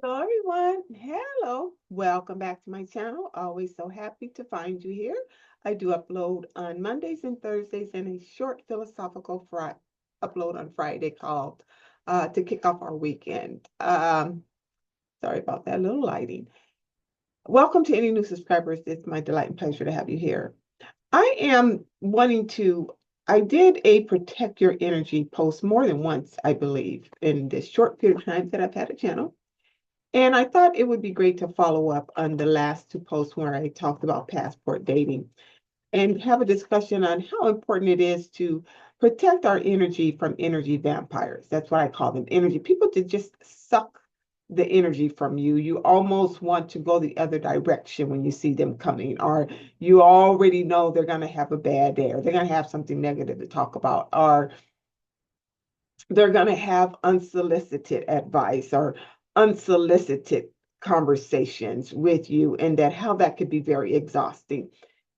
Hello, everyone. Hello. Welcome back to my channel. Always so happy to find you here. I do upload on Mondays and Thursdays and a short philosophical upload on Friday called To Kick Off Our Weekend. Sorry about that little lighting. Welcome to any new subscribers. It's my delight and pleasure to have you here. I did a protect your energy post more than once, I believe, in this short period of time that I've had a channel. And I thought it would be great to follow up on the last two posts where I talked about passport dating and have a discussion on how important it is to protect our energy from energy vampires. That's what I call them, energy people to just suck the energy from you. You almost want to go the other direction when you see them coming, or you already know they're going to have a bad day, or they're going to have something negative to talk about, or they're going to have unsolicited advice or unsolicited conversations with you, and that how that could be very exhausting,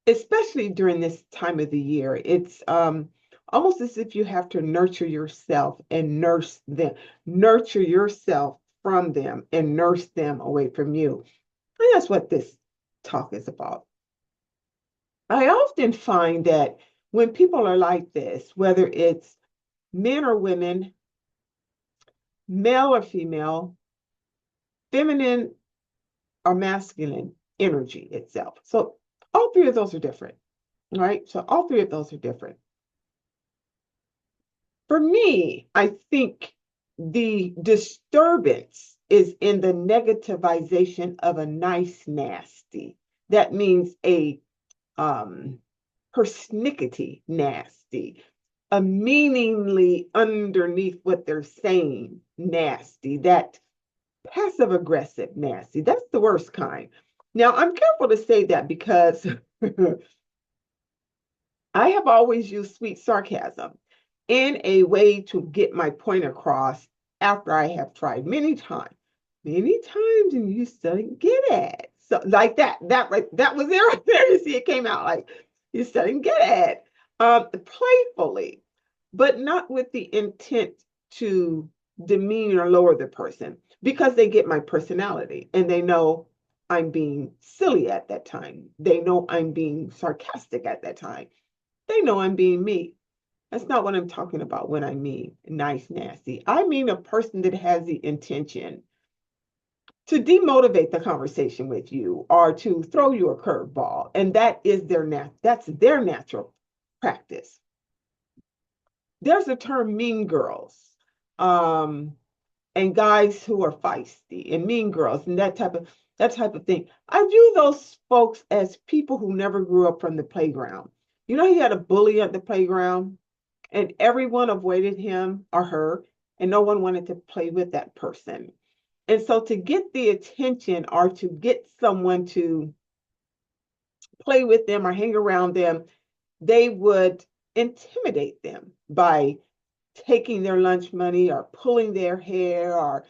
especially during this time of the year. It's almost as if you have to nurture yourself and nurture yourself from them and nurse them away from you. And that's what this talk is about. I often find that when people are like this, whether it's men or women, male or female, feminine or masculine energy itself. So all three of those are different, right? So all three of those are different. For me, I think the disturbance is in the negativization of a nice nasty. That means a persnickety nasty, a meaningly underneath what they're saying nasty, that passive aggressive nasty. That's the worst kind. Now, I'm careful to say that because I have always used sweet sarcasm in a way to get my point across after I have tried many times, and you still didn't get it. So like that was there right there. You see, it came out like you still didn't get it. Playfully, but not with the intent to demean or lower the person, because they get my personality and they know I'm being silly at that time. They know I'm being sarcastic at that time. They know I'm being me. That's not what I'm talking about when I mean nice, nasty. I mean a person that has the intention to demotivate the conversation with you or to throw you a curveball. And that's their natural practice. There's a term mean girls, and guys who are feisty and mean girls and that type of thing. I view those folks as people who never grew up from the playground. You know, he had a bully at the playground and everyone avoided him or her, and no one wanted to play with that person. And so to get the attention or to get someone to play with them or hang around them, they would intimidate them by taking their lunch money or pulling their hair or,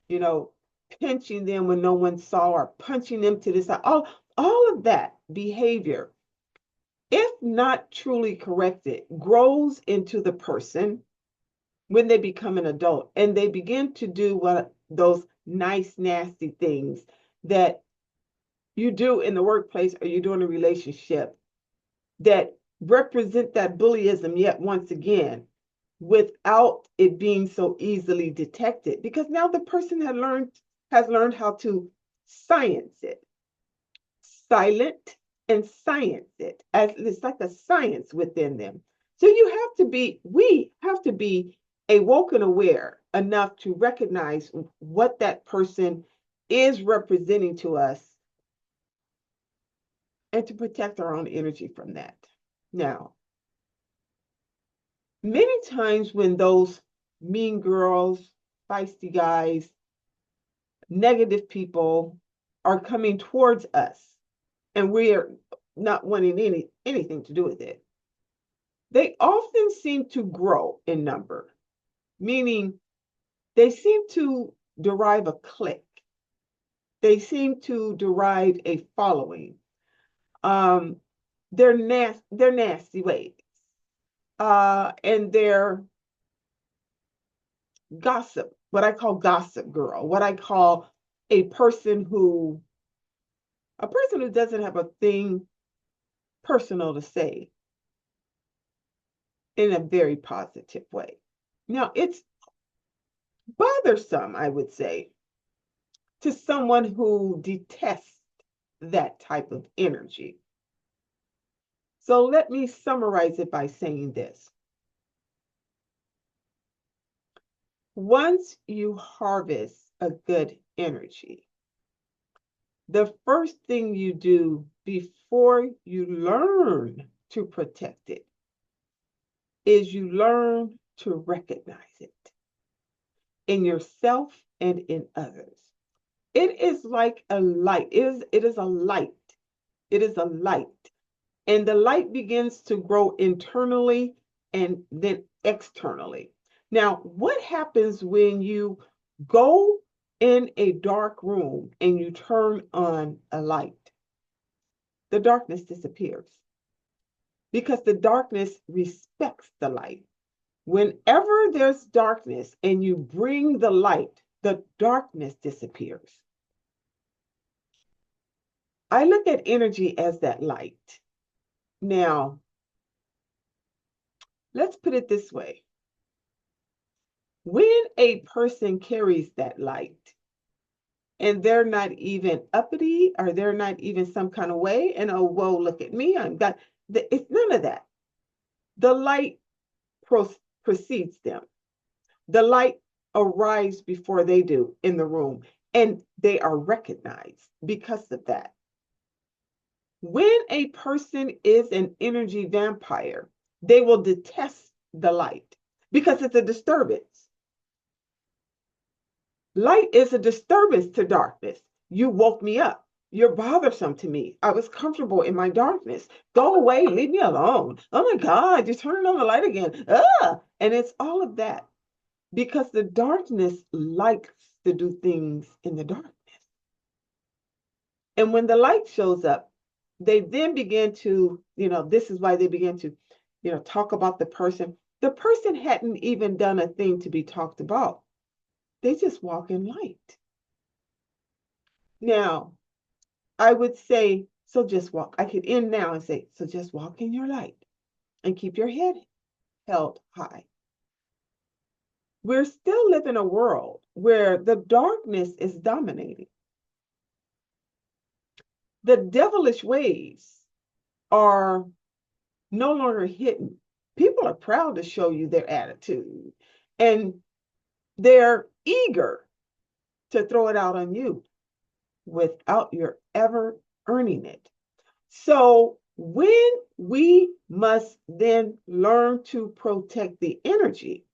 you know, pinching them when no one saw or punching them to the side. All of that behavior, if not truly corrected, grows into the person when they become an adult and they begin to do what those nice, nasty things that you do in the workplace or you do in a relationship that represent that bullyism, yet once again, without it being so easily detected, because now the person has learned how to science it, silent and science it, as it's like a science within them. So we have to be awoke and aware enough to recognize what that person is representing to us and to protect our own energy from that. Now, many times when those mean girls, feisty guys, negative people are coming towards us and we're not wanting anything to do with it, they often seem to grow in number, meaning they seem to derive a clique. They seem to derive a following. Um, they're nasty ways. And they're gossip, what I call gossip girl, what I call a person who doesn't have a thing personal to say in a very positive way. Now, it's bothersome, I would say, to someone who detests that type of energy. So let me summarize it by saying this. Once you harvest a good energy, the first thing you do before you learn to protect it is you learn to recognize it in yourself and in others. It is like a light. It is a light. It is a light. And the light begins to grow internally and then externally. Now, what happens when you go in a dark room and you turn on a light? The darkness disappears because the darkness respects the light. Whenever there's darkness and you bring the light, the darkness disappears. I look at energy as that light. Now, let's put it this way. When a person carries that light and they're not even uppity or they're not even some kind of way, and oh, whoa, look at me, it's none of that. The light precedes them. The light arrives before they do in the room, and they are recognized because of that. When a person is an energy vampire, they will detest the light because it's a disturbance. Light is a disturbance to darkness. You woke me up. You're bothersome to me. I was comfortable in my darkness. Go away. Leave me alone. Oh my God, you're turning on the light again. Ah! And it's all of that because the darkness likes to do things in the darkness. And when the light shows up, they then begin to, this is why they begin to, talk about the person. The person hadn't even done a thing to be talked about. They just walk in light. Now, I would say, so just walk. I could end now and say, so just walk in your light and keep your head held high. We're still living in a world where the darkness is dominating. The devilish ways are no longer hidden. People are proud to show you their attitude, and they're eager to throw it out on you without your ever earning it. So when we must then learn to protect the energy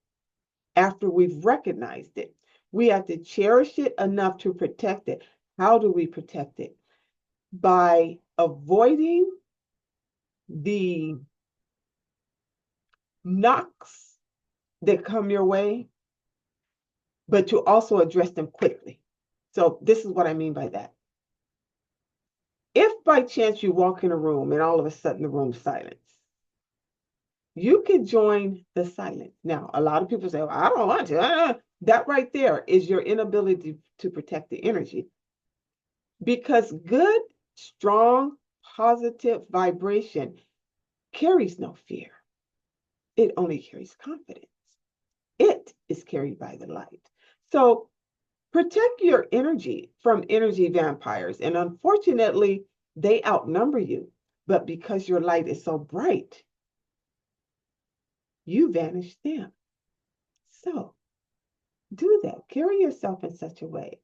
after we've recognized it, we have to cherish it enough to protect it. How do we protect it? By avoiding the knocks that come your way, but to also address them quickly. So this is what I mean by that. If by chance you walk in a room and all of a sudden the room's silence, you can join the silence. Now, a lot of people say, well, I don't want to. That right there is your inability to protect the energy. Because good, strong, positive vibration carries no fear. It only carries confidence. It is carried by the light. So protect your energy from energy vampires. And unfortunately, they outnumber you. But because your light is so bright, you vanish them. So do that. Carry yourself in such a way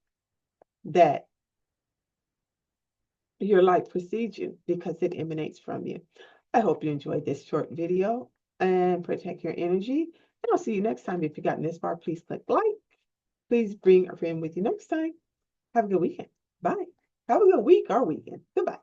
that your light precedes you because it emanates from you. I hope you enjoyed this short video and protect your energy. And I'll see you next time. If you've gotten this far, please click like. Please bring a friend with you next time. Have a good weekend. Bye. Have a good week or weekend. Goodbye.